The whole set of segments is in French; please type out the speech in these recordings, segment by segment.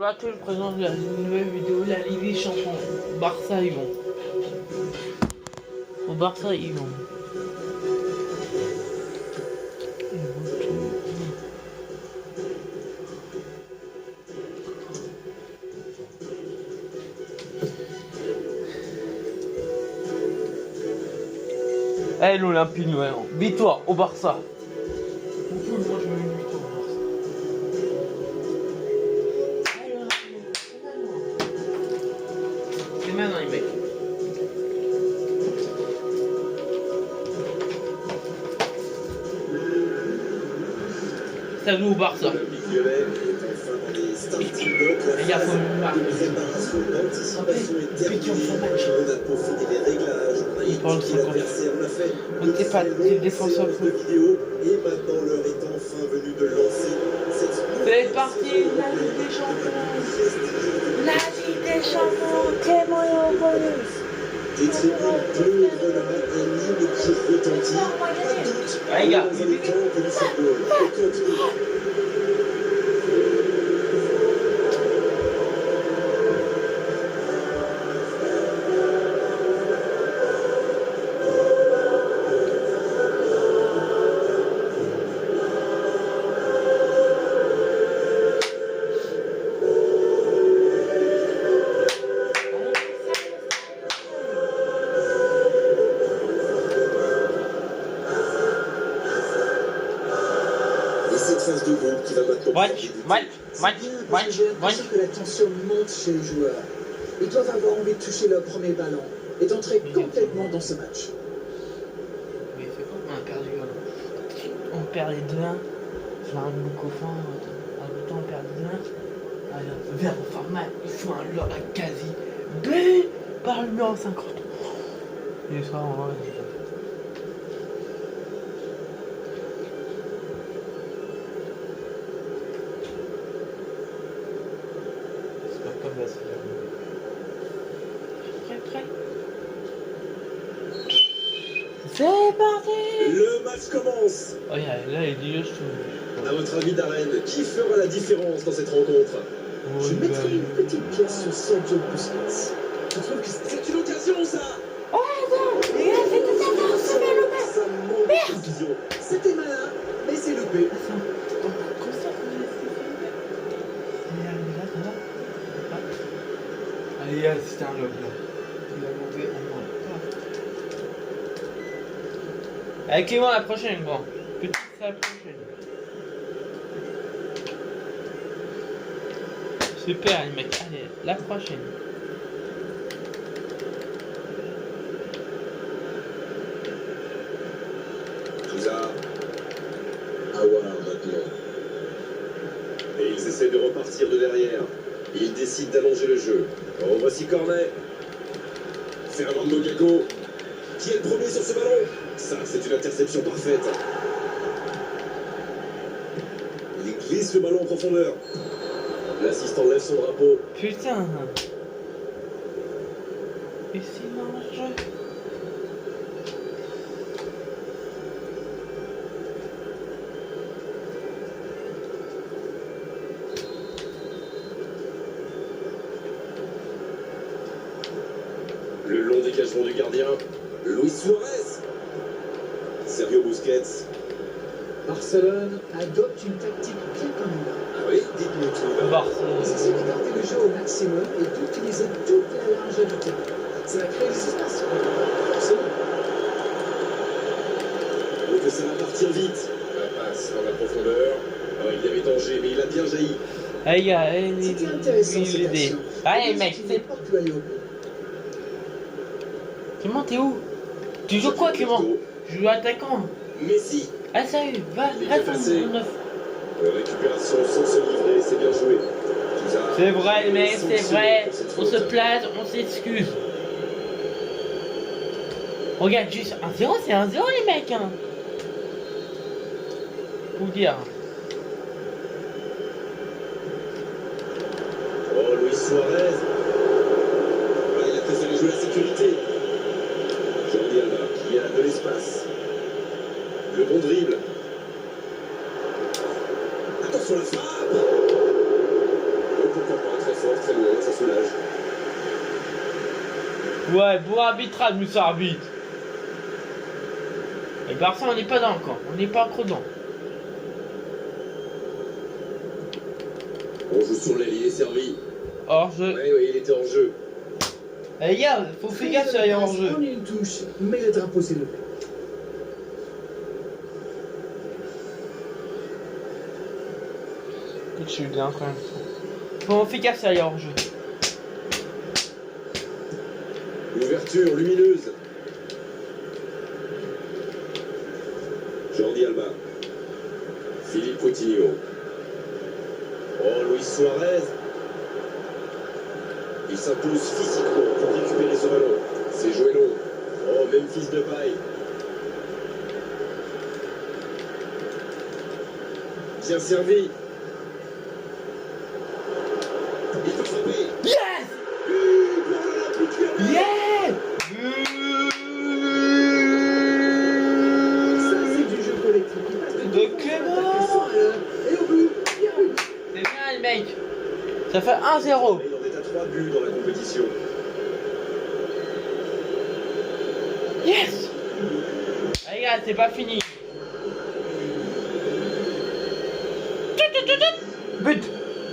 Là, je présente la nouvelle vidéo, la Ligue des Champions. Barça, ils vont. Au Barça, ils vont. Eh, l'Olympique, victoire au Barça. Moi, je mets une victoire au Barça. C'est maintenant, les mecs. Ça joue au Barça. Les gars, faut une marque. Il parle 50. Donc t'es pas des défenseurs. Et maintenant l'heure est enfin venue de lancer cette c'est parti, la Ligue des Champions. La Ligue des Champions, Clément et Oboyeux. des tribunes bleues et là, un hymne qui retentit. Pas de doute, Ah, les gars. dans le temple du football. Et continue. Cette phase de groupe qui va maintenant J'ai l'impression que la tension monte chez les joueurs. Ils doivent avoir envie de toucher leur premier ballon et d'entrer complètement dans ce match. Mais c'est quoi? On a perdu. On perd les 2-1. Je l'arrête beaucoup au fond. À le temps, on perd les 2-1. Alors, vers le format, il faut un lot à quasi. But par le numéro 50. Et ça, on va. Prêt. C'est parti. Le match commence. Oh, là, il dit juste. À votre avis, Darren, qui fera la différence dans cette rencontre? Je mettrai une petite pièce sur Sergio Busquets. Je trouve que c'est une occasion, ça. Oh non, les gars, c'est tout ça, c'est bien loupé. Ça manque de précision. C'était malin, mais c'est loupé. Allez, c'était un lob là. Il a loupé au moins. Allez, Clément, la prochaine, bon. Petite, c'est la prochaine. Super, les mecs. Allez, la prochaine. Sousa. Aouar maintenant. Et ils essaient de repartir de derrière. Ils décident d'allonger le jeu. Oh, voici Cornet. Fernando Gago. Qui est le premier sur ce ballon? Ça, c'est une interception parfaite. Il glisse le ballon en profondeur. L'assistant lève son drapeau. Putain. Et sinon, je... Le long dégagement du gardien. Luis Suarez. Sergio Busquets. Barcelone adopte une tactique bien commune. Ah oui, dites-nous tout. Barcelone. C'est celui d'écarter le jeu au maximum et d'utiliser toute la largeur du terrain. Ça va créer des espaces. Absolument. Oh, que ça va partir vite. La passe dans la profondeur. Oh, il y avait danger, mais il a bien jailli. Allez, gars, C'était intéressant cette action. Allez, mec, Il n'est pas pu aller au bout. Clément, t'es où? Tu joues quoi, Clément? Je joue attaquant. Messi. Ah, sérieux, reste en 9. Récupération sans se livrer, c'est bien joué. C'est vrai, mais c'est vrai. On se place, on s'excuse. Regarde, juste 1-0, c'est 1-0, les mecs. Hein. Pour dire. Oh, Luis Suarez. Ah, il a préféré jouer la sécurité. Jordi Alba, qui a de l'espace. Le bon dribble. Attention la frappe. Oh, pourquoi pas. Ouais, bon arbitrage, monsieur arbitre. Et Barça, on n'est pas dans le camp. On n'est pas trop dedans. On joue sur l'aile, il est servi. Hors jeu. Ouais, il était en jeu. Eh, les gars, faut faire gaffe sur les hors jeu. On une touche, mais le drapeau s'est levé. Je suis bien quand même. Faut faire gaffe sur les hors jeu. Ouverture lumineuse. Jordi Alba. Philippe Coutinho. Oh, Luis Suarez. Il s'impose physiquement pour récupérer ce ballon. C'est joué long. Oh, Memphis Depay. Bien servi. Il peut frapper. Yes! But pour l'Olympique Lyonnais. Yeah! Ça, c'est du jeu collectif. Il passe De deux fois Clément. sur l'attaque, 100 à l'heure. Et au but, il y a but. C'est bien les mecs. Ça fait 1-0. Il en est à 3 buts dans la compétition. Yes! Ah, les gars, c'est pas fini. But!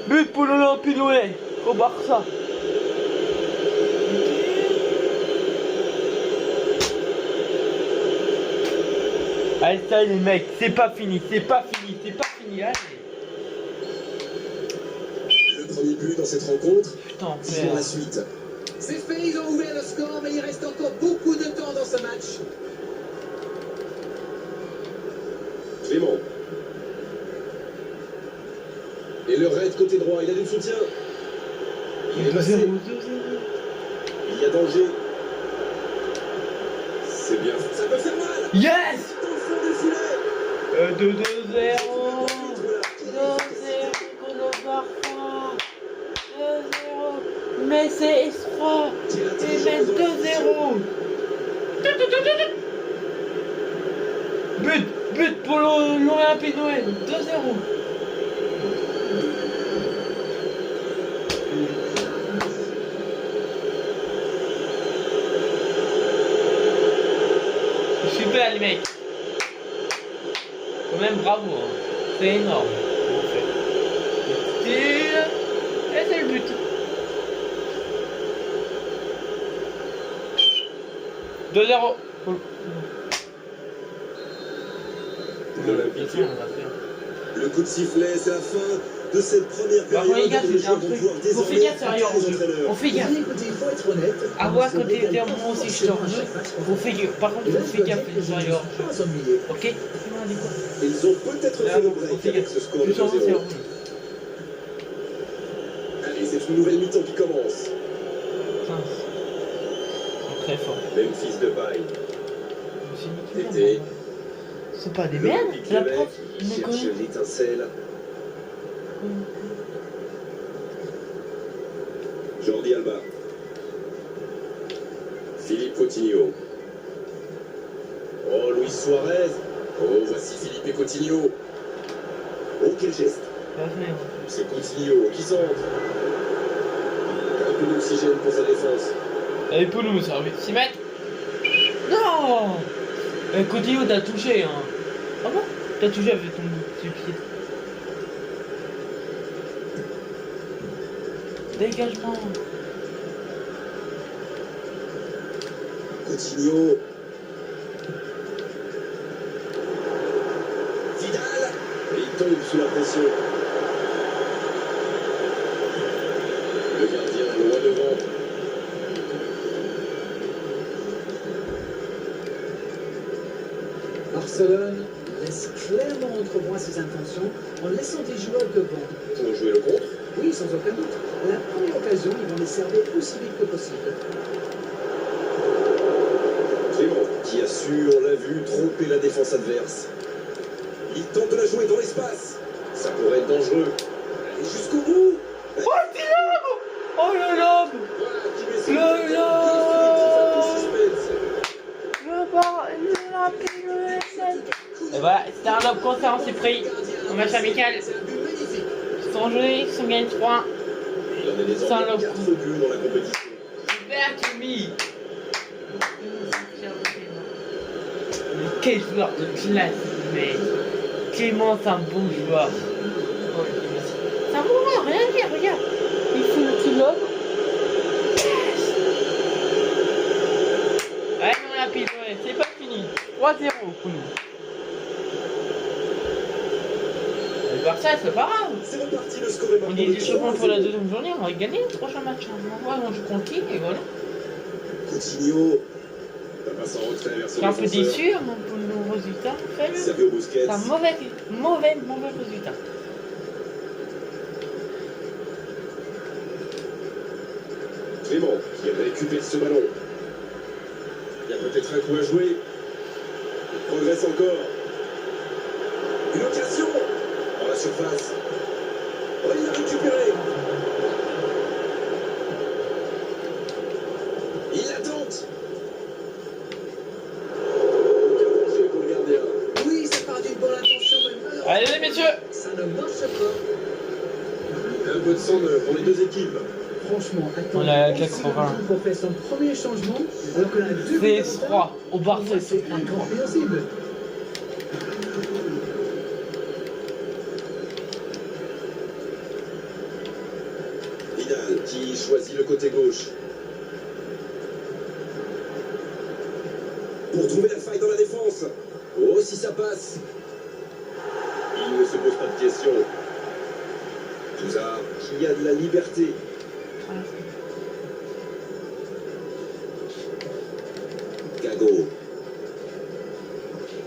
But pour l'Olympique Lyonnais au Barça. Allez, ça les mecs, c'est pas fini, c'est pas fini, c'est pas fini, allez. Le premier but dans cette rencontre. Putain, Pour père. la suite. C'est fait, ils ont ouvert le score, mais il reste encore beaucoup de temps dans ce match. Clément. Et le raid côté droit, il a du soutien. Il est passé. 2-0. Il y a danger. C'est bien. Ça peut faire mal. Yes! Dans le fond du filet. 2-0. 2-0 pour le Barça. 2-0. Mais c'est S3. Ils mènent 2-0. But pour l'Olympique Lyonnais. 2-0. Super les mecs. Quand même bravo. Hein. C'est énorme. Et c'est le but. « 2-0 » L'Olympique. Le coup de sifflet, c'est la fin de cette première Par période. contre, les gars, Les c'est un joueurs vont truc. pouvoir Faut désormais faire gaffe sur les hors-jeu. entraîneurs. On fait gaffe. Écoutez, il faut être honnête. À voir côté moi aussi je te hors-jeu. Faut faire gaffe. Par contre, faut faire gaffe sur les hors-jeu. Pas ennuyé. Ok? Tu m'as dit quoi? Ils ont peut-être Là, fait le faut break faire avec gaffe. ce score de Plus souvent, c'est 2-0. hors-jeu. Allez, c'est une nouvelle mi-temps qui commence. Putain, ils sont très forts. Memphis Depay. Je me suis dit, putain, Été. c'est pas des merdes, L'Olympique la Lyonnais prof, qui il me cherche connaît. l'étincelle. Jordi Alba. Philippe Coutinho. Oh, Luis Suarez. Oh, voici Philippe et Coutinho. Oh, quel geste. C'est Coutinho qui centre. Un peu d'oxygène pour sa défense. Allez, pour nous, ça va 6 mètres. Non! Coutinho, t'as touché, hein. Ah bon? T'as touché avec ton petit pied. Dégagement. Coutinho. Vidal. Et il tombe sous la pression. Le gardien loin devant. Barcelone laisse clairement entrevoir ses intentions en laissant des joueurs devant. Pour jouer le contre. Oui, sans aucun doute. À la première occasion, ils vont les servir aussi vite que possible. Clément, qui a su, on l'a vu, tromper la défense adverse. Il tente de la jouer dans l'espace. Ça pourrait être dangereux. Allez jusqu'au bout. Oh, le lobe! Oh, le lobe! Voilà, qui met son Le pied lobe! suspense. Et voilà, c'était un lobe concert, on s'est pris. Un match amical. C'est un but magnifique. Ils sont joués, ils sont gagnés 3. Il en est désormais Saint-Lô. 4 buts dans la compétition. Super, Kimi! Mais quel joueur de classe, mais Clément, c'est un bon joueur. C'est un bon joueur, rien à dire, regarde. Il fout le petit lobe. Ouais, mais on l'a pile, ouais, c'est pas fini. 3-0 pour nous. Le Barça, c'est pas grave. C'est reparti, le score est On maintenant est de déjà bon 3-0. pour la deuxième journée, on va gagner le prochain match. On joue contre qui et voilà. Coutinho. Ça passe en retrait vers Je son suis un peu défenseur. déçu hein, pour nos résultats. Sergio Busquets. C'est un mauvais résultat. Clément qui récupère ce ballon. Il y a peut-être un coup à jouer. Il progresse encore. Une occasion dans la surface. Oh, il a récupéré. Il la tente. Aucun danger pour le gardien. Oui, ça part d'une bonne intention, mais malheureusement, Allez les messieurs. ça ne marche pas. Un peu de sang pour les deux équipes. Franchement, attends, On a 11 80. secondes pour faire son premier changement, alors qu'on a deux PS3 au Barça. c'est incompréhensible. Vidal qui choisit le côté gauche. Pour trouver la faille dans la défense. Oh, si ça passe. Il ne se pose pas de questions. Touzard qui a de la liberté. Gago.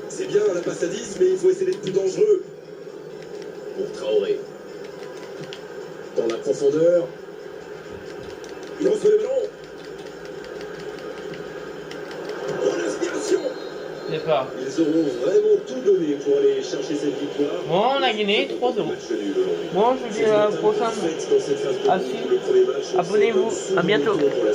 C'est bien la passe à 10, mais il faut essayer d'être plus dangereux. Pour Traoré. Dans la profondeur. Il reçoit le ballon. Oh, l'inspiration. C'est pas. Ils auront vraiment tout donné pour aller chercher cette victoire. Bon, on a gagné 3-0. Match nul aujourd'hui. Bon, je vous dis à la prochaine. Parfaite dans cette phase de Ah, groupe si. pour le premier match. Abonnez-vous. C'est À bientôt. pour la